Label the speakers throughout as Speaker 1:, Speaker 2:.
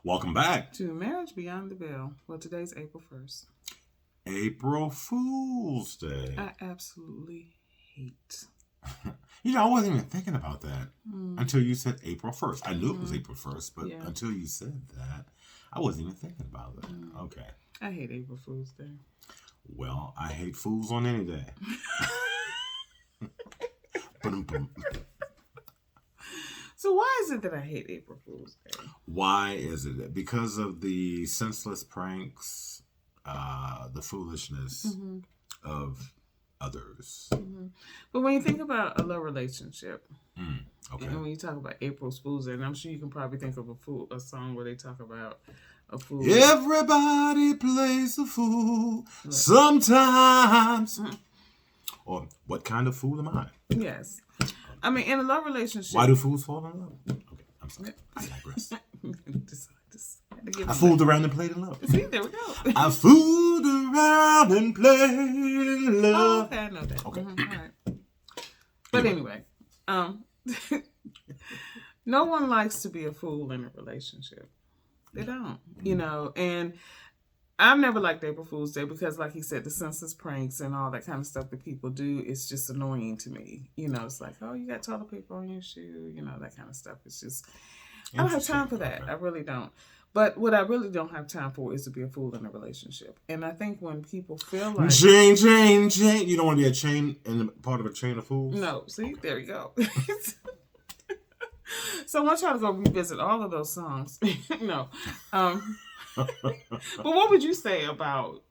Speaker 1: Welcome back
Speaker 2: to Marriage Beyond the Veil. Well, today's April 1st.
Speaker 1: April Fool's Day.
Speaker 2: I absolutely hate.
Speaker 1: I wasn't even thinking about that until you said April 1st. I knew it was April 1st, but until you said that, I wasn't even thinking about that. Okay.
Speaker 2: I hate April Fool's Day.
Speaker 1: Well, I hate fools on any day.
Speaker 2: So why is it that I hate April Fool's Day?
Speaker 1: Why is it? Because of the senseless pranks, the foolishness of others.
Speaker 2: But when you think about a love relationship,
Speaker 1: okay.
Speaker 2: and when you talk about April Fool's Day, and I'm sure you can probably think of a song where they talk about a fool.
Speaker 1: Everybody plays a fool sometimes. Or what kind of fool am I?
Speaker 2: Yes. I mean, in a love relationship.
Speaker 1: Why do fools fall in love? Okay, I'm sorry. I digress. I fooled around and played in love.
Speaker 2: See, there we go.
Speaker 1: I fooled around and played in love.
Speaker 2: Oh, okay, I know that.
Speaker 1: Okay.
Speaker 2: All right. But anyway, no one likes to be a fool in a relationship. They don't, and I've never liked April Fool's Day because, like he said, the senseless pranks and all that kind of stuff that people do is just annoying to me. It's like, oh, you got toilet paper on your shoe, that kind of stuff. It's just, I don't have time for that. I really don't. But what I really don't have time for is to be a fool in a relationship. And I think when people feel like...
Speaker 1: Chain. You don't want to be a chain and part of a chain of fools?
Speaker 2: No. See? There you go. So I want y'all to go revisit all of those songs. No. But what would you say about...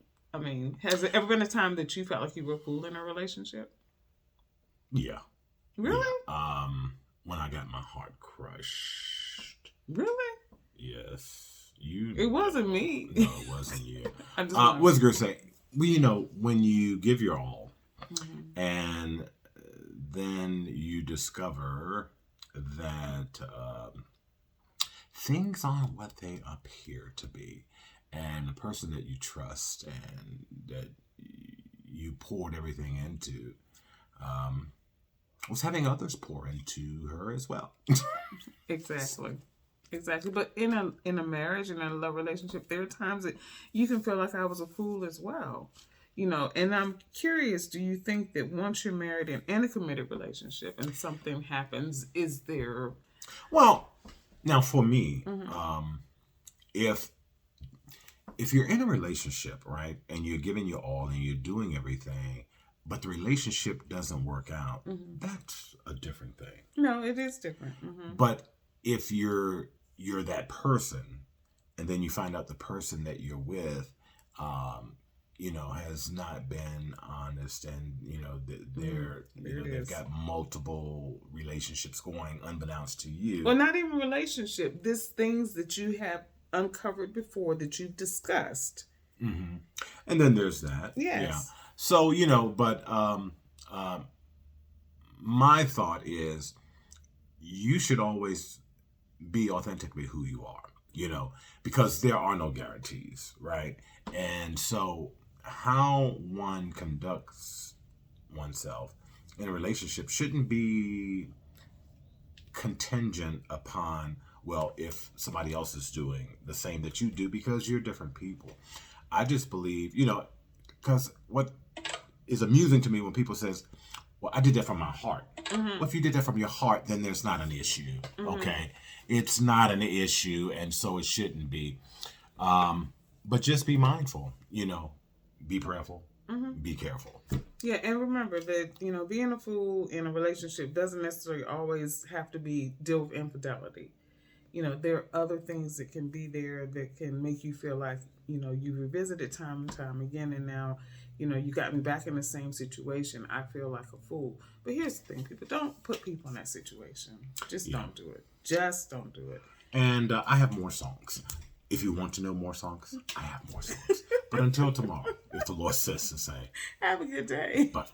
Speaker 2: has there ever been a time that you felt like you were a fool in a relationship?
Speaker 1: Yeah.
Speaker 2: Really?
Speaker 1: Yeah. When I got my heart crushed.
Speaker 2: Really?
Speaker 1: Yes.
Speaker 2: It wasn't me.
Speaker 1: No, it wasn't you.
Speaker 2: What's
Speaker 1: going to say? Well, when you give your all and then you discover that things aren't what they appear to be, and the person that you trust and that you poured everything into was having others pour into her as well.
Speaker 2: Exactly. But in a marriage and in a love relationship, there are times that you can feel like I was a fool as well. And I'm curious, do you think that once you're married and in a committed relationship and something happens, is there...
Speaker 1: Well, now for me, if you're in a relationship, right, and you're giving your all and you're doing everything, but the relationship doesn't work out, that's a different thing.
Speaker 2: No, it is different.
Speaker 1: But if you're that person, and then you find out the person that you're with, has not been honest, and they've got multiple relationships going unbeknownst to you.
Speaker 2: Well, not even relationship. There's things that you have uncovered before that you've discussed.
Speaker 1: And then there's that.
Speaker 2: Yes.
Speaker 1: Yeah. So but my thought is, you should always be authentically who you are, because there are no guarantees, right? And so how one conducts oneself in a relationship shouldn't be contingent upon, well, if somebody else is doing the same that you do, because you're different people. I just believe, because what is amusing to me when people says, well, I did that from my heart. Well, if you did that from your heart, then there's not an issue, okay? It's not an issue, and so it shouldn't be. But just be mindful, be prayerful, be careful.
Speaker 2: Yeah, and remember that, being a fool in a relationship doesn't necessarily always have to deal with infidelity. There are other things that can be there that can make you feel like, you revisited time and time again, and now, you got me back in the same situation. I feel like a fool. But here's the thing, people, don't put people in that situation. Just don't do it. Just don't do it.
Speaker 1: And I have more songs. If you want to know more songs, I have more songs. But until tomorrow, if the Lord says to say.
Speaker 2: Have a good day.
Speaker 1: Bye.